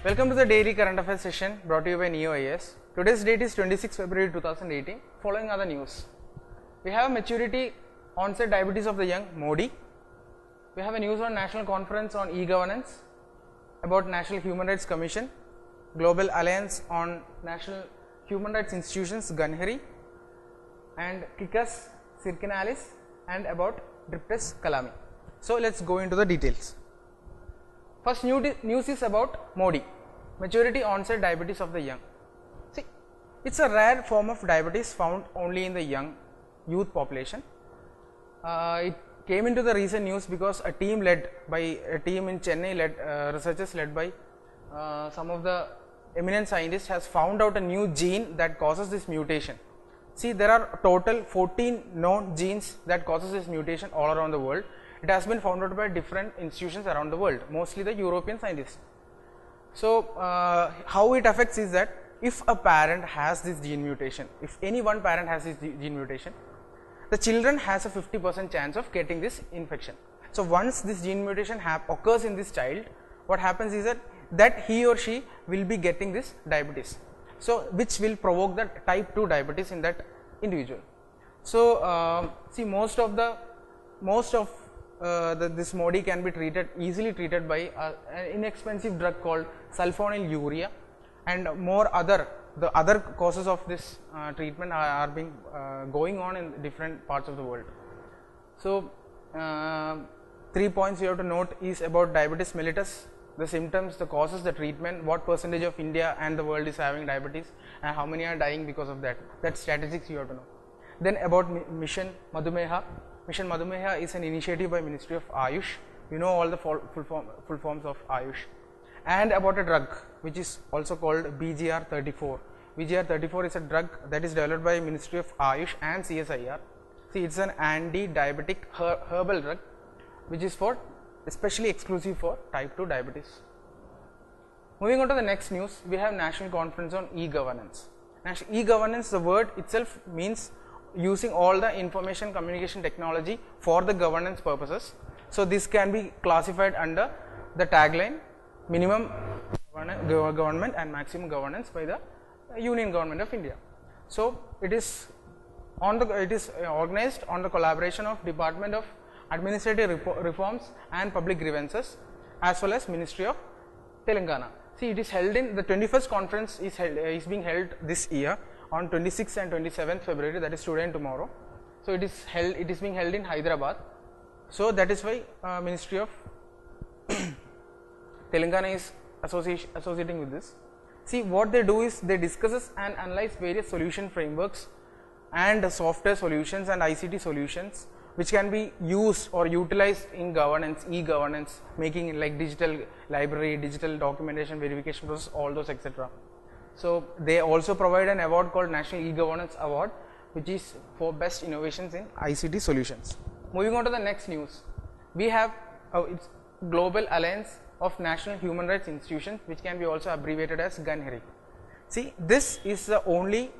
Welcome to the daily current affairs session brought to you by Ekam IAS. Today's date is 26 February 2018. Following other news. We have maturity onset diabetes of the young, Modi. We have a news on National Conference on E-Governance, about National Human Rights Commission, Global Alliance on National Human Rights Institutions, Ganheri, and Kikas Circinalis, and about Driptes Kalami. So let's go into the details. First news is about Modi, maturity onset diabetes of the young. See, it's a rare form of diabetes found only in the young youth population. It came into the recent news because a team in Chennai, researchers led by some of the eminent scientists has found out a new gene that causes this mutation. See, there are total 14 known genes that causes this mutation all around the world. It has been found out by different institutions around the world, mostly the European scientists. So, how it affects is that if a parent has this gene mutation, if any one parent has this gene mutation, the children has a 50% chance of getting this infection. So, once this gene mutation occurs in this child, what happens is that he or she will be getting this diabetes. So, which will provoke the type 2 diabetes in that individual. So, see, most of this Modi can be easily treated by an inexpensive drug called sulfonylurea, and the other causes of this treatment are being going on in different parts of the world. So, 3 points you have to note is about diabetes mellitus, the symptoms, the causes, the treatment, what percentage of India and the world is having diabetes, and how many are dying because of that. That statistics you have to know. Then about Mission Madhumeha. Mission Madhumeha is an initiative by Ministry of Ayush. You know all the full forms of Ayush. And about a drug which is also called BGR34. BGR34 is a drug that is developed by Ministry of Ayush and CSIR. See, it's an anti-diabetic herbal drug which is especially exclusive for type 2 diabetes. Moving on to the next news, we have National Conference on E-Governance. E-Governance, the word itself means using all the information communication technology for the governance purposes. So, this can be classified under the tagline minimum government and maximum governance by the Union Government of India. So, it is organized on the collaboration of Department of Administrative Reforms and Public Grievances as well as Ministry of Telangana. See, it is held in the 21st conference is being held this year on 26th and 27th February, that is today and tomorrow. So, it is being held in Hyderabad. So, that is why Ministry of Telangana is associating with this. See, what they do is they discuss and analyze various solution frameworks and software solutions and ICT solutions which can be used or utilized in governance, e-governance, making like digital library, digital documentation, verification process, all those etc. So, they also provide an award called National E-Governance Award, which is for best innovations in ICT solutions. Moving on to the next news, we have it's Global Alliance of National Human Rights Institutions, which can be also abbreviated as Ganheri. See, this is the only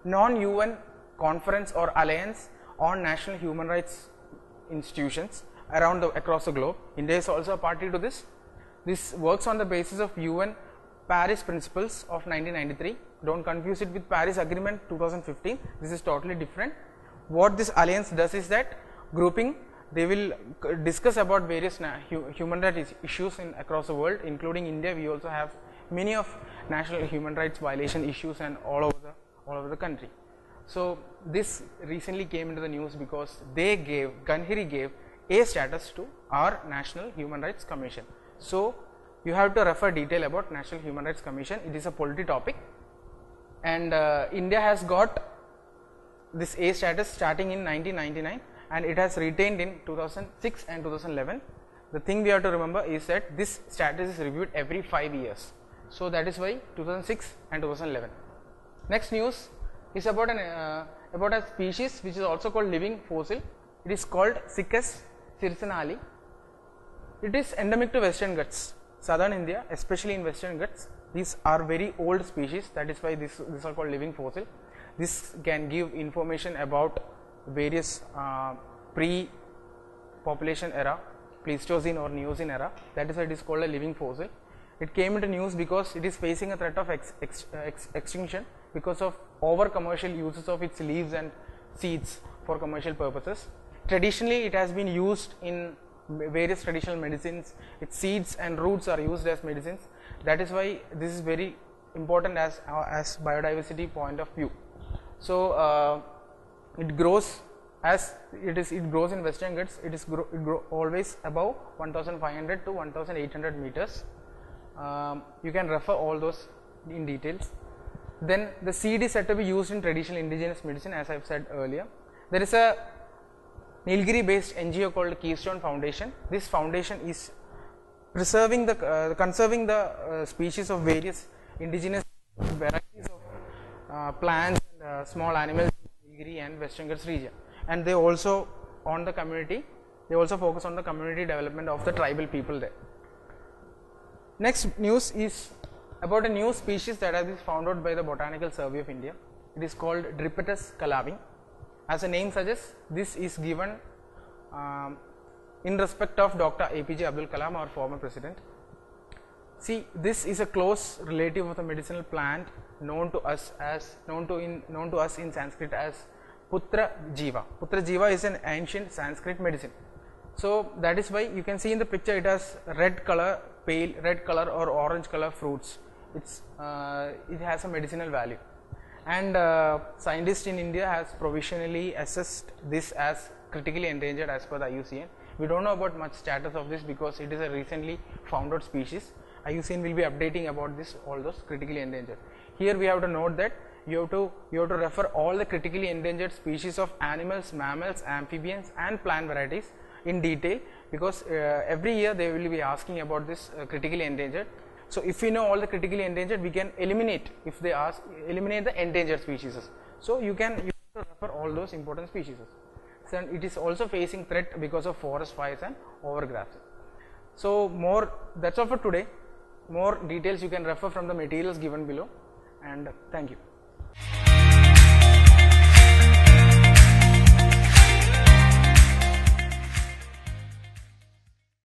non-UN conference or alliance on national human rights institutions across the globe. India is also a party to this. This works on the basis of UN Paris Principles of 1993. Don't confuse it with Paris Agreement 2015. This is totally different. What this alliance does is that grouping, they will discuss about various human rights issues across the world, including India. We also have many of national human rights violation issues and all over the country. So, this recently came into the news because Ganheri gave A status to our National Human Rights Commission. So, you have to refer detail about National Human Rights Commission. It is a polity topic, and India has got this A status starting in 1999, and it has retained in 2006 and 2011. The thing we have to remember is that this status is reviewed every 5 years. So, that is why 2006 and 2011. Next news is about a species which is also called living fossil. It is called Siccus circinali. It is endemic to Western Ghats, Southern India, especially in Western Ghats. These are very old species, that is why these are called living fossil. This can give information about various pre-population era, Pleistocene or Neogene era, that is why it is called a living fossil. It came into news because it is facing a threat of extinction because of over commercial uses of its leaves and seeds for commercial purposes. Traditionally, it has been used in various traditional medicines. Its seeds and roots are used as medicines. That is why this is very important as biodiversity point of view. So it grows as it grows in Western Ghats. It grow always above 1500 to 1800 meters. You can refer all those in details. Then the seed is said to be used in traditional indigenous medicine, as I have said earlier. There is a Nilgiri based NGO called Keystone Foundation. This foundation is conserving the species of various indigenous varieties of plants and small animals in Nilgiri and Western Ghats region. And they also focus on the community development of the tribal people there. Next news is about a new species that has been found out by the Botanical Survey of India. It is called Dripetus calavi. As the name suggests, this is given in respect of Dr. APJ Abdul Kalam, our former president. See, this is a close relative of the medicinal plant known to us in Sanskrit as Putra Jiva. Putra Jiva is an ancient Sanskrit medicine. So that is why you can see in the picture it has red color, pale red color or orange color fruits. It has a medicinal value, and scientists in India has provisionally assessed this as critically endangered as per the IUCN. We don't know about much status of this because it is a recently found out species. IUCN will be updating about this, all those critically endangered. Here we have to note that you have to refer all the critically endangered species of animals, mammals, amphibians and plant varieties in detail, because every year they will be asking about this critically endangered. So if we know all the critically endangered, we can eliminate, if they ask, eliminate the endangered species. So you have to refer all those important species. So it is also facing threat because of forest fires and overgrafting. So that's all for today. More details you can refer from the materials given below, and thank you.